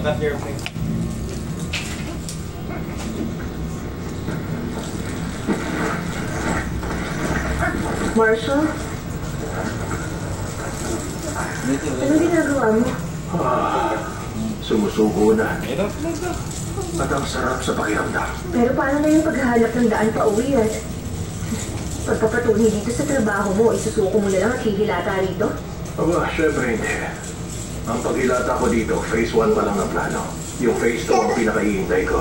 cut your face. Marshall? Ano ginagawa mo? Sumusuko na. At ang sarap sa pakiramdam. Pero paano na yung paghahanap ng daan pa uwi at pagpapatuloy dito sa trabaho mo, isusuko mo na lang at hihilata rito? Aba, syempre hindi. Ang paghilata ko dito, phase 1 pa lang ang plano. Yung phase 2 ang pinakahihintay ko.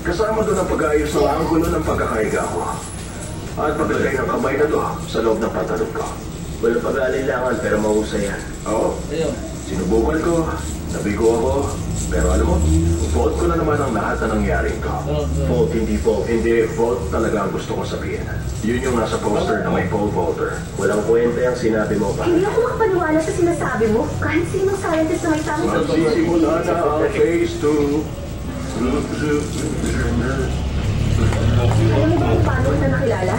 Kasama doon ang pag-ayos ng anggulo ng pagkakaiga ko. At paglagay ng kamay na to sa loob ng pantalon ko. Walang pag-aalilangan pero mahusay yan. Oo. Sinubukan ko, nabigo ako, pero alam mo, fault ko na naman ang lahat na nangyari ko. Fault, hindi fault. Hindi, fault talaga ang gusto kong sabihin. Yun yung nasa poster na may Paul Volter. Walang kwenta yung sinabi mo pa. Hindi ako makapaniwala sa sinasabi mo. Kahit sinong scientist na may tamang magsisimula na ang phase 2. Alam mo ba kung paano kita nakilala?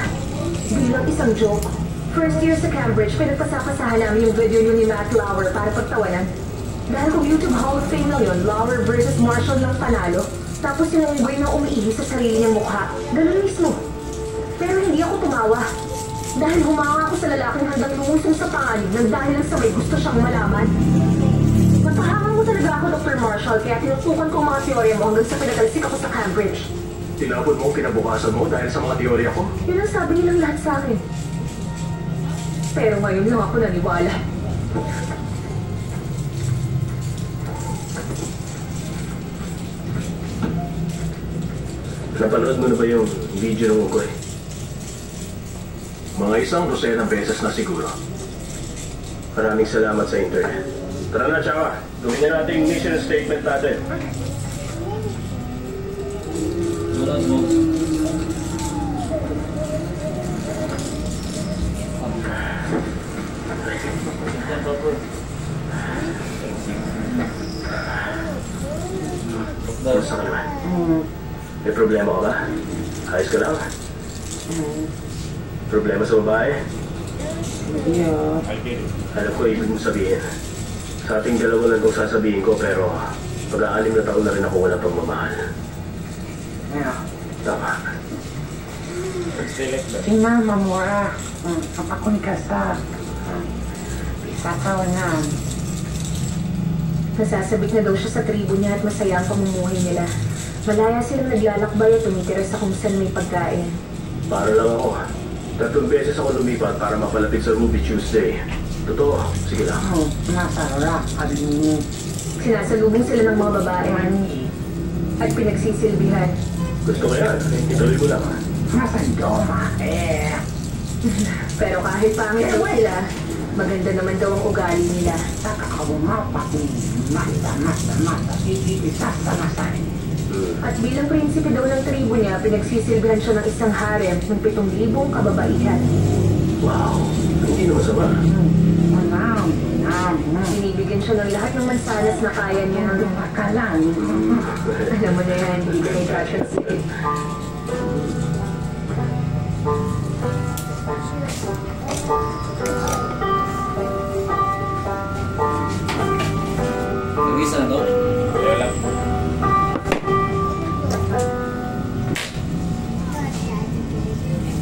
Bilang isang joke. First year sa Cambridge, pinagpasapasahan namin yung video ni Matt Lauer para pagtawanan. Dahil kung YouTube Hall of Fame lang yun, Lauer versus Marshall lang panalo. Tapos yung unggoy na umiihi sa sarili niyang mukha. Ganun mismo. Pero hindi ako tumawa. Dahil humanga ako sa lalaking handang lumusong sa pangalim nang dahil lang sa may gusto siyang malaman. Napahaman mo talaga ako, Dr. Marshall, kaya tinutukan ko ang mga teorya mo hanggang sa pinatalsik ako sa Cambridge. Tinapon mo ang kinabukasan mo dahil sa mga teorya ko? Yun ang sabi nilang lahat sa akin. Pero ngayon lang ako naniwala. Napanood mo na ba yung video ng Ugoy? Mga 100 beses na siguro. Maraming salamat sa internet. Tara na, Chaka. Gawin na natin yung mission statement natin. Basta ka naman. May problema ka ba? Ayos ka lang? Problema sa babae? Yeah. Alam ko ibig mong sabihin. Sa ating dalawa lang itong sasabihin ko pero pag-aalim na taon na rin ako walang pagmamahal. Yeah. Tama. Sinama mo kapakon ka sa tatawanan. Nasasabik na daw siya sa tribo niya at masaya ang pamumuhay nila. Malaya silang naglalakbay at tumitira sa kung saan may pagkain. Para lang ako. 3 beses ako lumipat para mapalapit sa Ruby Tuesday. Totoo. Sige lang. Masarap. Alin. Sinasalubong sila ng mga babae at pinagsisilbihan. Gusto ko yan. Ituloy ko lang. Masandoma Pero kahit pangit daw sila, maganda naman daw ang ugali nila. At bilang prinsipe daw ng tribo niya, pinagsisilbihan siya ng isang harem ng 7,000 kababaihan. Wow, hindi na masama. Binibigyan siya ng lahat ng mansanas na kaya niya. Alam mo na yan, hindi ka nag-translate. Nag-isa na to? Kaya lang.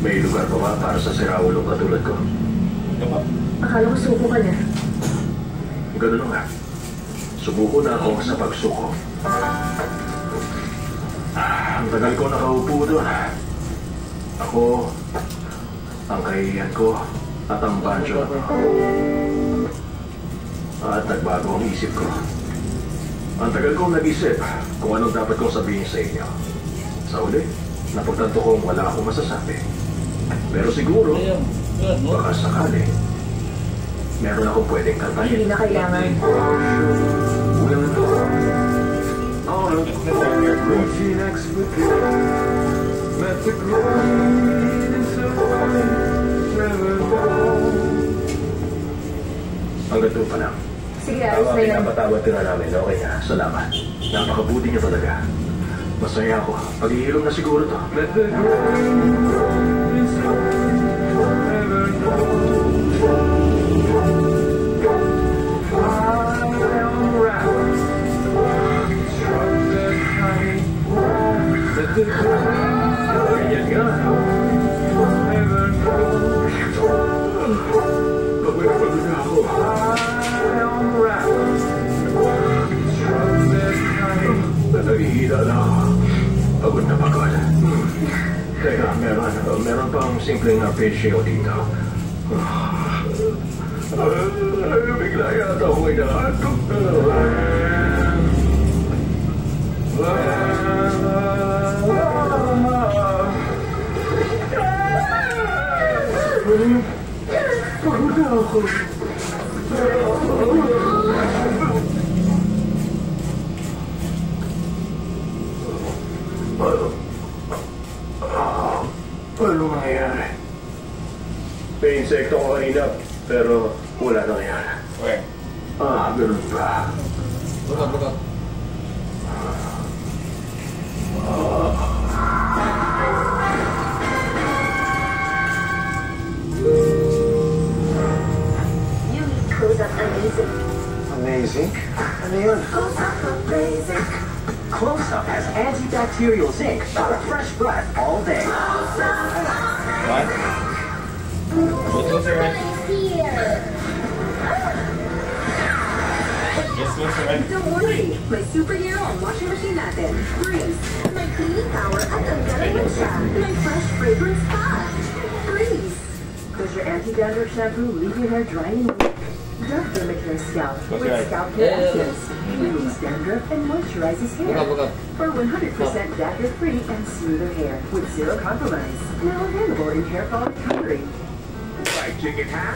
May lugar pa ba para sa siraulong katulad ko? Akala ko suko ka na. Ganun nga. Subuko na ako sa pagsuko. Ang tagal ko nakaupo doon. Ako, ang kahihiyan ko, at ang banjo. At nagbago ang isip ko. Ang tagal kong nag-isip kung anong dapat kong sabihin sa inyo. Sa uli, napagtanto kong wala akong masasabi. Pero siguro, baka sakali, meron akong pwedeng kantahin. Hindi na kailangan. Hanggang doon pa lang. Sige, ayos na yan. Pinapatawad ka na namin. Okay na. Salamat. Napakabuti niya talaga. Masaya ako. Pag-iilom na siguro to. Meron pang simpleng arpeggio dito. Bigla yata ako inaantok na. Pagod na ako. Ano nangyayari? May insekto ko kanina, pero wala nangyayari. Where? Ganun ba? Buka. Unique close-up amazing. Amazing? Ano yun? Close-up amazing. Close-Up has antibacterial zinc for a fresh breath all day. What? What was your right? This was your right. Don't worry, may superhero ang washing machine natin. Breeze. May cleaning power at ang galing siya. May fresh fragrance pa. Breeze. Does your anti-dandruff shampoo leave your hair dry and weak? Dove Dermacare Scalp with scalp care essence. Removes dandruff and moisturizes hair. Buka. For 100% dandruff-free and smoother hair with zero compromise. Now available in hair fall recovery. Fried chicken hat?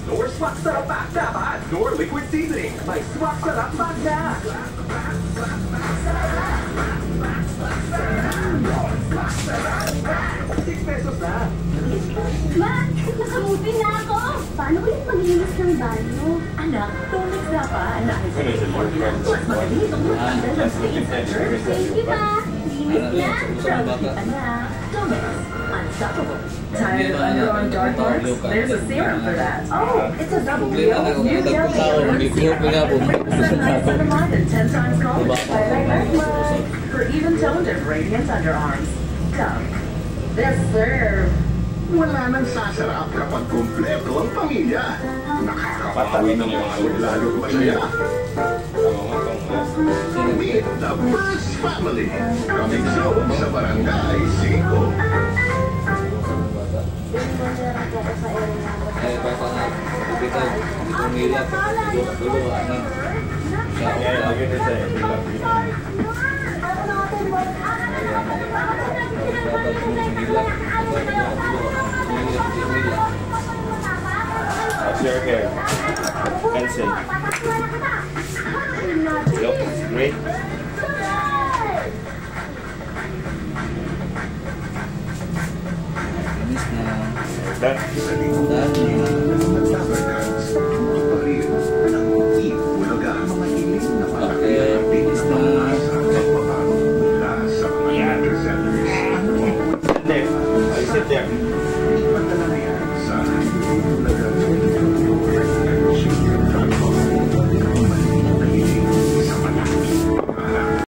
Nor swak sarap bakda ba? Nor liquid seasoning. May swak sarap bakda. 6 pesos na. Mac! Nakamuti na ako! Paano ulit maglinis ng banyo? Anak, Tomex dapat. Finish it. Mas magaling itong magtanggal ng stains at germs. Thank you, Ma! Linis na! Proud to be anak. Tomex. Unstoppable. Tired of underarm dark marks? There's a serum for that. Oh, it's a double deal. New gel serum. 7 month and 10 times collagen. For even-toned and radiant underarms. Dove. Yes, sir. Wala nang sasarap kapag kumpleto ang pamilya. Nakakapawi ng mga lalo masaya. Meet the First Family. Coming soon sa Barangay 5. Eh, baka nga, kita, hindi ko nilap. Dulo, ano. How's your hair? Pencil. Look, great. Inis na. Done.